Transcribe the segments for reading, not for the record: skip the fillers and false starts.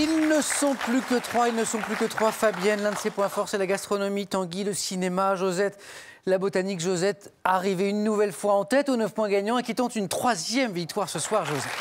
Ils ne sont plus que trois, ils ne sont plus que trois. Fabienne, l'un de ses points forts, c'est la gastronomie. Tanguy, le cinéma. Josette, la botanique. Josette, arrivée une nouvelle fois en tête aux 9 points gagnants et qui tente une 3e victoire ce soir, Josette.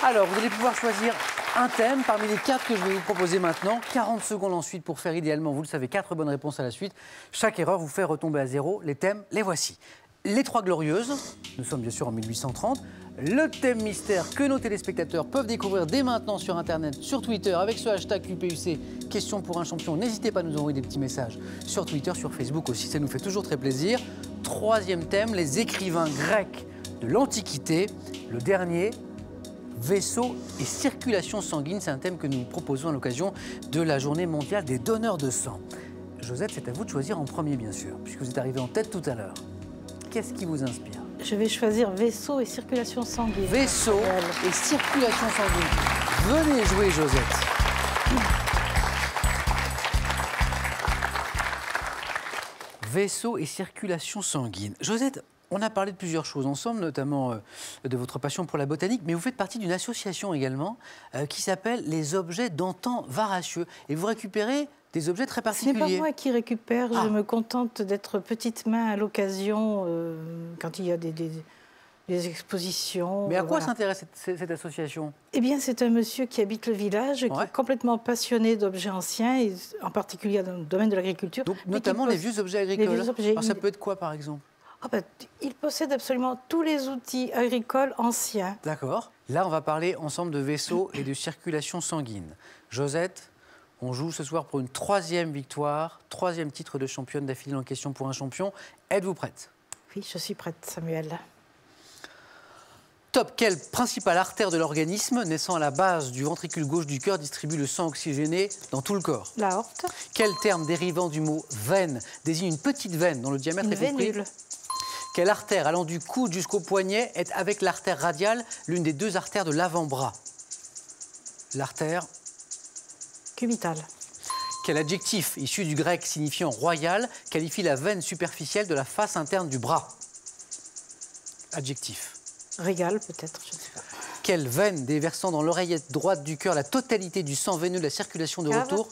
Alors, vous allez pouvoir choisir un thème parmi les 4 que je vais vous proposer maintenant. 40 secondes ensuite pour faire idéalement, vous le savez, 4 bonnes réponses à la suite. Chaque erreur vous fait retomber à 0. Les thèmes, les voici. Les Trois Glorieuses, nous sommes bien sûr en 1830. Le thème mystère que nos téléspectateurs peuvent découvrir dès maintenant sur Internet, sur Twitter, avec ce hashtag QPUC, question pour un champion. N'hésitez pas à nous envoyer des petits messages sur Twitter, sur Facebook aussi, ça nous fait toujours très plaisir. 3e thème, les écrivains grecs de l'Antiquité. Le dernier, vaisseau et circulation sanguine, c'est un thème que nous proposons à l'occasion de la journée mondiale des donneurs de sang. Josette, c'est à vous de choisir en premier, bien sûr, puisque vous êtes arrivé en tête tout à l'heure. Qu'est-ce qui vous inspire? Je vais choisir vaisseau et circulation sanguine. Vaisseau et circulation sanguine. Venez jouer, Josette. Vaisseau et circulation sanguine. Josette, on a parlé de plusieurs choses ensemble, notamment de votre passion pour la botanique, mais vous faites partie d'une association également qui s'appelle les objets d'antan Varassieux. Et vous récupérez des objets très particuliers. Ce n'est pas moi qui récupère, je me contente d'être petite main à l'occasion quand il y a des expositions. Mais à quoi s'intéresse cette association? Eh bien, c'est un monsieur qui habite le village, qui est complètement passionné d'objets anciens, et en particulier dans le domaine de l'agriculture. Donc, notamment les vieux objets agricoles. Les vieux objets. Alors, ça peut être quoi, par exemple? Il possède absolument tous les outils agricoles anciens. D'accord. Là, on va parler ensemble de vaisseaux et de circulation sanguine. Josette, on joue ce soir pour une 3e victoire, 3e titre de championne d'affilée en question pour un champion. Êtes-vous prête? Oui, je suis prête, Samuel. Top. Quelle principale artère de l'organisme, naissant à la base du ventricule gauche du cœur, distribue le sang oxygéné dans tout le corps? L'aorte. Quel terme dérivant du mot veine désigne une petite veine dont le diamètre est compris? Quelle artère allant du coude jusqu'au poignet est, avec l'artère radiale, l'une des 2 artères de l'avant-bras? L'artère cubitale. Quel adjectif, issu du grec signifiant royal, qualifie la veine superficielle de la face interne du bras? Adjectif. Régal, peut-être, je ne sais pas. Quelle veine déversant dans l'oreillette droite du cœur la totalité du sang veineux de la circulation de retour?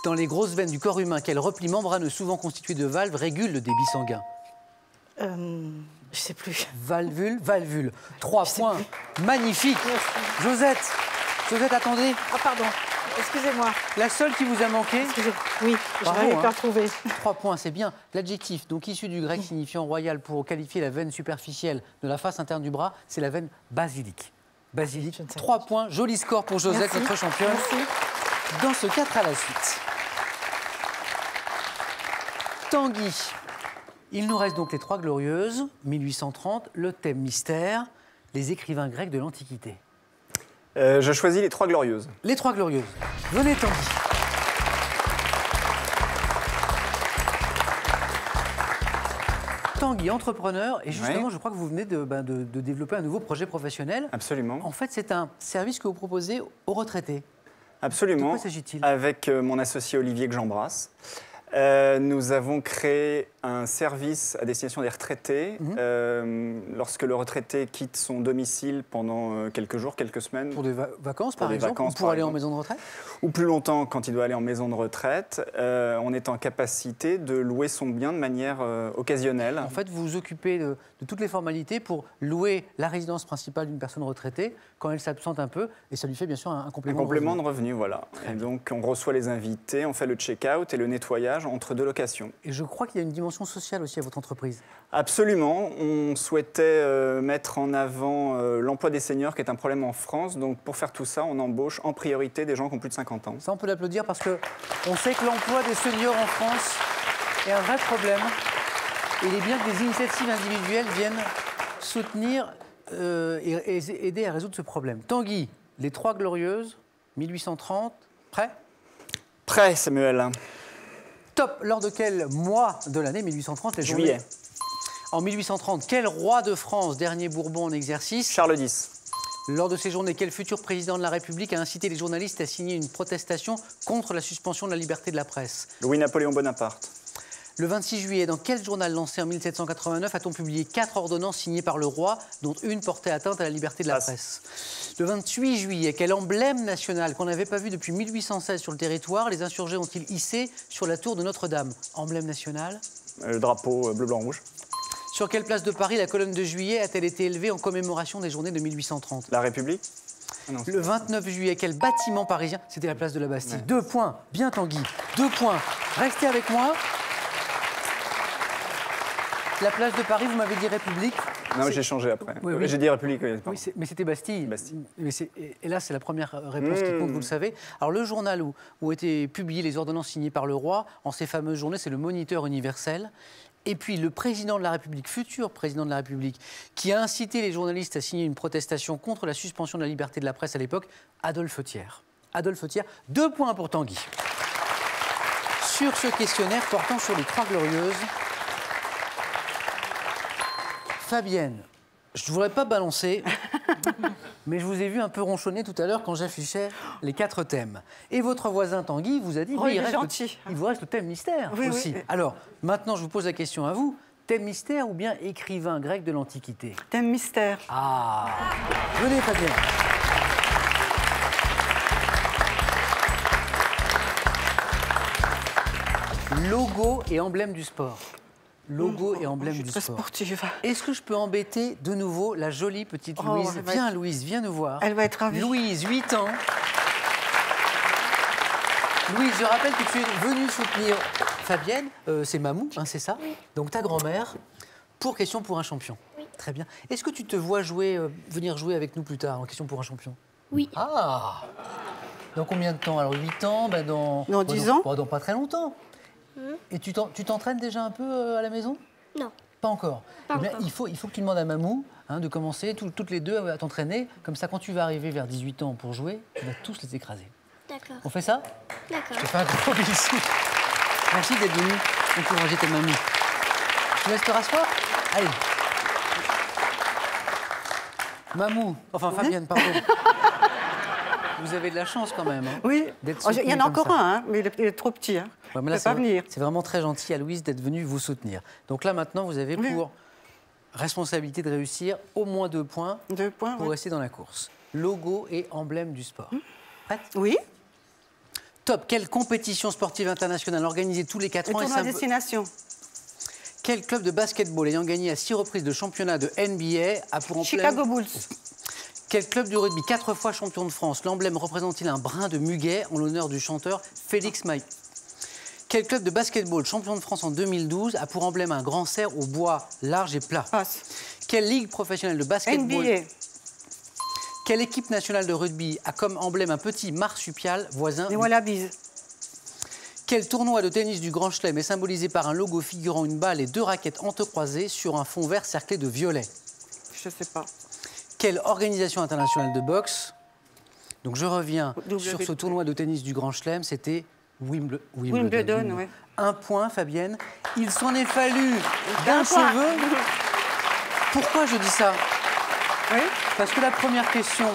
Dans les grosses veines du corps humain, quel repli membraneux souvent constitué de valves régule le débit sanguin? Je ne sais plus. Valvule, valvule. 3 points. Magnifique. Josette, attendez. Ah, pardon. Excusez-moi. La seule qui vous a manqué? Oui, je n'arrive pas à trouver. 3 points, c'est bien. L'adjectif, donc issu du grec signifiant royal pour qualifier la veine superficielle de la face interne du bras, c'est la veine basilique. Basilique, 3 points. Joli score pour Josette, notre championne. Merci. Dans ce 4 à la suite. Tanguy. Il nous reste donc les Trois Glorieuses, 1830, le thème mystère, les écrivains grecs de l'Antiquité. Je choisis les Trois Glorieuses. Les Trois Glorieuses. Venez, Tanguy. Tanguy, entrepreneur, et justement, je crois que vous venez de développer un nouveau projet professionnel. Absolument. En fait, c'est un service que vous proposez aux retraités. Absolument. De quoi s'agit-il? Avec mon associé Olivier que j'embrasse. Nous avons créé un service à destination des retraités lorsque le retraité quitte son domicile pendant quelques jours, quelques semaines. Pour des vacances, par exemple, ou pour aller en maison de retraite? Ou plus longtemps quand il doit aller en maison de retraite. On est en capacité de louer son bien de manière occasionnelle. En fait, vous vous occupez de toutes les formalités pour louer la résidence principale d'une personne retraitée quand elle s'absente un peu, et ça lui fait bien sûr un complément de revenu. Voilà. Et donc on reçoit les invités, on fait le check-out et le nettoyage entre 2 locations. Et je crois qu'il y a une dimension sociale aussi à votre entreprise. Absolument. On souhaitait mettre en avant l'emploi des seniors, qui est un problème en France. Donc pour faire tout ça, on embauche en priorité des gens qui ont plus de 50 ans. Ça, on peut l'applaudir parce qu'on sait que l'emploi des seniors en France est un vrai problème. Et il est bien que des initiatives individuelles viennent soutenir et aider à résoudre ce problème. Tanguy, les Trois Glorieuses, 1830, prêt? Prêt, Samuel. Top. Lors de quel mois de l'année 1830? Juillet. En 1830, quel roi de France, dernier Bourbon en exercice? Charles X. Lors de ces journées, quel futur président de la République a incité les journalistes à signer une protestation contre la suspension de la liberté de la presse? Louis-Napoléon Bonaparte. Le 26 juillet, dans quel journal lancé en 1789 a-t-on publié 4 ordonnances signées par le roi, dont une portait atteinte à la liberté de la presse? Le 28 juillet, quel emblème national qu'on n'avait pas vu depuis 1816 sur le territoire, les insurgés ont-ils hissé sur la tour de Notre-Dame? Emblème national. Le drapeau bleu, blanc, rouge. Sur quelle place de Paris la colonne de Juillet a-t-elle été élevée en commémoration des journées de 1830? La République. Non, le 29 juillet, quel bâtiment parisien? C'était la place de la Bastille. Ouais. 2 points. Bien Tanguy. 2 points. Restez avec moi. La place de Paris, vous m'avez dit République. Non, j'ai changé après. Oui, oui. J'ai dit République. Oui, mais c'était Bastille. Bastille. Et là, c'est la première réponse qui compte, vous le savez. Alors, le journal où ont été publiées les ordonnances signées par le roi, en ces fameuses journées, c'est le Moniteur universel. Et puis, le président de la République, futur président de la République, qui a incité les journalistes à signer une protestation contre la suspension de la liberté de la presse à l'époque, Adolphe Thiers. Adolphe Thiers, 2 points pour Tanguy. Sur ce questionnaire portant sur les Trois Glorieuses, Fabienne, je ne voudrais pas balancer, mais je vous ai vu un peu ronchonner tout à l'heure quand j'affichais les 4 thèmes. Et votre voisin Tanguy vous a dit, il vous reste le thème mystère aussi. Oui. Alors, maintenant, je vous pose la question à vous. Thème mystère ou bien écrivain grec de l'Antiquité? Thème mystère. Ah, venez Fabienne. Logo et emblème du sport. Logo et emblème du sport. Sportive. Est-ce que je peux embêter de nouveau la jolie petite Louise? Viens Louise, viens nous voir. Elle va être ravie. Louise, 8 ans. Louise, je rappelle que tu es venue soutenir Fabienne, c'est Mamou, hein, c'est ça? Oui. Donc ta grand-mère, pour Question pour un champion. Oui. Très bien. Est-ce que tu te vois venir jouer avec nous plus tard en Question pour un champion? Oui. Ah! Dans combien de temps? Alors 8 ans, dans 10 ans? Dans pas très longtemps. Et tu t'entraînes déjà un peu à la maison? Non. Pas encore. Pas encore. Il faut que tu demandes à Mamou de commencer toutes les deux à t'entraîner. Comme ça, quand tu vas arriver vers 18 ans pour jouer, tu vas tous les écraser. D'accord. On fait ça? D'accord. Je te fais un gros bisou. Merci d'être venu encourager ta mamie. Tu laisses te rasseoir? Allez. Mamou, enfin Fabienne, pardon. Vous avez de la chance quand même. Hein, oui, il y en a encore un, hein, mais il est trop petit. Hein. Ouais, mais là, pas venir. C'est vraiment très gentil à Louise d'être venue vous soutenir. Donc là, maintenant, vous avez pour responsabilité de réussir au moins 2 points, pour rester dans la course. Logo et emblème du sport. Prête? Oui. Top. Quelle compétition sportive internationale organisée tous les 4 ans? Le tournoi destination. Quel club de basketball ayant gagné à 6 reprises de championnat de NBA a pour emblème... Chicago Bulls. Quel club de rugby 4 fois champion de France? L'emblème représente-t-il un brin de muguet en l'honneur du chanteur Félix Maillet? Quel club de basketball champion de France en 2012 a pour emblème un grand cerf au bois large et plat? Passe. Quelle ligue professionnelle de basketball? NBA. Quelle équipe nationale de rugby a comme emblème un petit marsupial voisin? Les Wallabies. Quel tournoi de tennis du Grand Chelem est symbolisé par un logo figurant une balle et 2 raquettes entrecroisées sur un fond vert cerclé de violet? Je ne sais pas. Quelle organisation internationale de boxe? Donc je reviens sur ce tournoi de tennis du Grand Chelem, c'était Wimbledon. Ouais. 1 point, Fabienne. Il s'en est fallu d'un cheveu. Pourquoi je dis ça? Oui. Parce que la première question...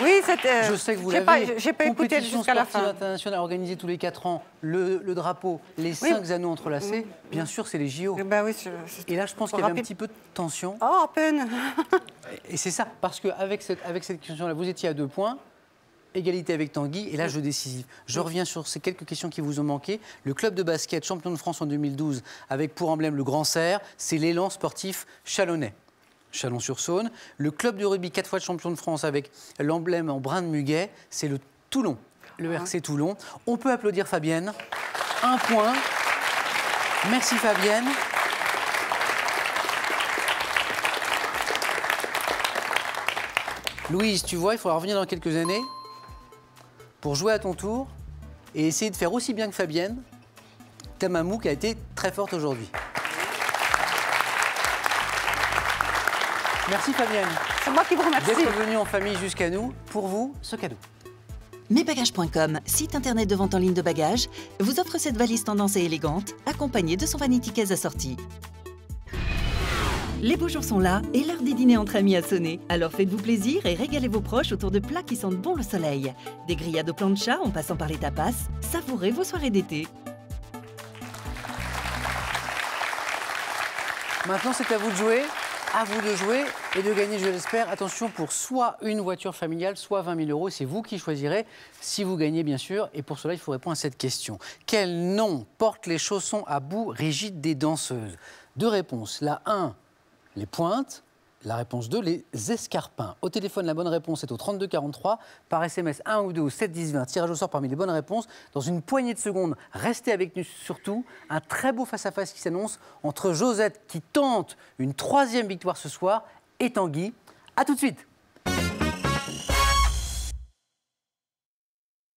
Oui, c'était... Je sais que vous l'avez. J'ai pas écouté jusqu'à la fin. Compétition internationale organisée tous les 4 ans, le drapeau, les 5 anneaux entrelacés, bien sûr, c'est les JO. Ben oui, et là, je pense qu'il y avait un petit peu de tension. Oh, à peine. Et c'est ça, parce qu'avec cette question-là, vous étiez à 2 points, égalité avec Tanguy, et là, jeu décisif. Je reviens sur ces quelques questions qui vous ont manqué. Le club de basket, champion de France en 2012, avec pour emblème le Grand Cerf, c'est l'élan sportif chalonnais. Chalon-sur-Saône. Le club de rugby 4 fois champion de France avec l'emblème en brin de muguet, c'est le Toulon, le RC Toulon. On peut applaudir Fabienne. 1 point. Merci Fabienne. Louise, tu vois, il faudra revenir dans quelques années pour jouer à ton tour et essayer de faire aussi bien que Fabienne, ta mamou qui a été très forte aujourd'hui. Merci Fabienne. C'est moi qui vous remercie. D'être venue en famille jusqu'à nous. Pour vous, ce cadeau. Mesbagages.com, site internet de vente en ligne de bagages, vous offre cette valise tendance et élégante, accompagnée de son vanity case assorti. Les beaux jours sont là et l'heure des dîners entre amis a sonné. Alors faites-vous plaisir et régalez vos proches autour de plats qui sentent bon le soleil. Des grillades au plancha en passant par les tapas, savourez vos soirées d'été. Maintenant, c'est à vous de jouer. À vous de jouer et de gagner, je l'espère. Attention, pour soit une voiture familiale, soit 20 000 euros. C'est vous qui choisirez si vous gagnez, bien sûr. Et pour cela, il faut répondre à cette question. Quel nom portent les chaussons à bout rigides des danseuses? 2 réponses. La 1, les pointes. La réponse 2, les escarpins. Au téléphone, la bonne réponse est au 32 43. Par SMS, 1 ou 2 ou 7 10 20. Tirage au sort parmi les bonnes réponses. Dans une poignée de secondes, restez avec nous surtout. Un très beau face-à-face qui s'annonce entre Josette, qui tente une 3e victoire ce soir, et Tanguy. A tout de suite.